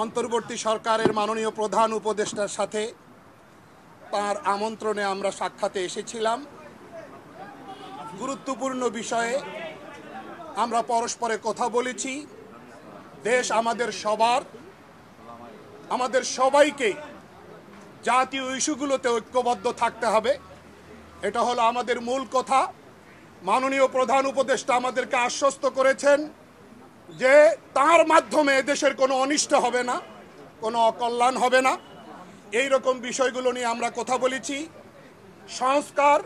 অন্তর্বর্তী সরকারের মাননীয় প্রধান উপদেষ্টার সাথে তার আমন্ত্রণে আমরা সাক্ষাতে এসেছিলাম। গুরুত্বপূর্ণ বিষয়ে আমরা পরস্পরে কথা বলেছি। দেশ আমাদের সবার, আমাদের সবাইকে জাতীয় ইস্যুগুলোতে ঐক্যবদ্ধ থাকতে হবে। এটা হলো আমাদের মূল কথা। মাননীয় প্রধান উপদেষ্টা আমাদেরকে আশ্বস্ত করেছেন যে তার মাধ্যমে দেশের কোনো অনিষ্ট হবে না, কোনো অকল্যাণ হবে না। এই রকম বিষয়গুলো নিয়ে আমরা কথা বলেছি। সংস্কার,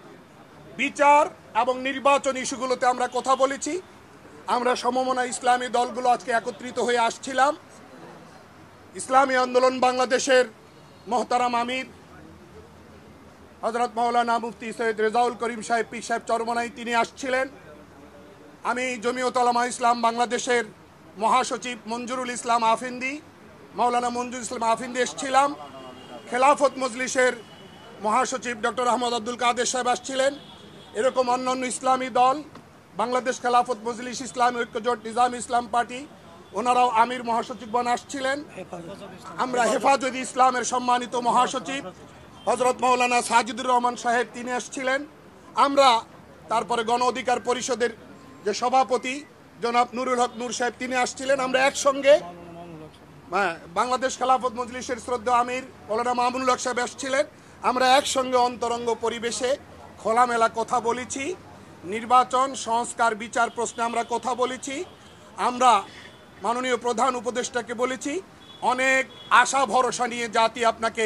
বিচার এবং নির্বাচন ইস্যুগুলোতে আমরা কথা বলেছি। আমরা সমমনা ইসলামী দলগুলো আজকে একত্রিত হয়ে আসছিলাম। ইসলামী আন্দোলন বাংলাদেশের মোহতারাম আমির হযরত মাওলানা মুফতি সৈয়দ রেজাউল করিম সাহেব পীর সাহেব চরমনাই তিনি আসছিলেন। আমি জমিয়ত উলামা ইসলাম বাংলাদেশের মহাসচিব মঞ্জুরুল ইসলাম আফিন্দি, মাওলানা মঞ্জুরুল ইসলাম আফিন্দি এসেছিলাম। খেলাফত মজলিসের মহাসচিব ডক্টর আহমদ আব্দুল কাদের সাহেব আসছিলেন। এরকম অন্যান্য ইসলামী দল, বাংলাদেশ খেলাফত মজলিস ইসলামী ঐক্যজোট নিজাম ইসলাম পার্টি, ওনারাও আমির মহাসচিবগণ আসছিলেন। আমরা হেফাজত ইসলামের সম্মানিত মহাসচিব হযরত মাওলানা সাজিদুর রহমান সাহেব তিনি আসছিলেন। আমরা তারপরে গণ অধিকার পরিষদের যে সভাপতি জনাব নুরুল হক নূর সাহেব তিনি আসছিলেন। আমরা একসঙ্গে বাংলাদেশ খেলাফত মজলিসের শ্রদ্ধেয় আমির মাওলানা মামুনুল হক সাহেব আসছিলেন। আমরা একসঙ্গে অন্তরঙ্গ পরিবেশে খোলামেলা কথা বলেছি। নির্বাচন, সংস্কার, বিচার প্রশ্নে আমরা কথা বলেছি। আমরা মাননীয় প্রধান উপদেষ্টাকে বলেছি, অনেক আশা ভরসা নিয়ে জাতি আপনাকে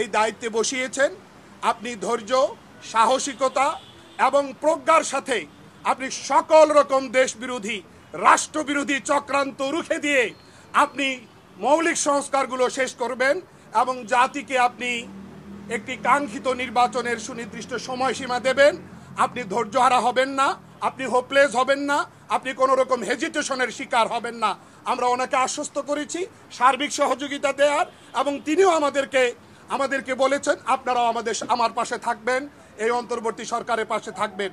এই দায়িত্বে বসিয়েছেন। আপনি ধৈর্য, সাহসিকতা এবং প্রজ্ঞার সাথে আপনি সকল রকম দেশ বিরোধী, রাষ্ট্রবিরোধী চক্রান্ত রুখে দিয়ে আপনি মৌলিক সংস্কারগুলো শেষ করবেন এবং জাতিকে আপনি একটি কাঙ্ক্ষিত নির্বাচনের সুনির্দিষ্ট সময়সীমা দেবেন। আপনি ধৈর্যহারা হবেন না, আপনি হোপলেস হবেন না, আপনি কোনো রকম হেজিটেশনের শিকার হবেন না। আমরা ওনাকে আশ্বস্ত করেছি সার্বিক সহযোগিতা দেওয়ার, এবং তিনিও আমাদেরকে বলেছেন আপনারাও আমার পাশে থাকবেন, এই অন্তর্বর্তী সরকারের পাশে থাকবেন।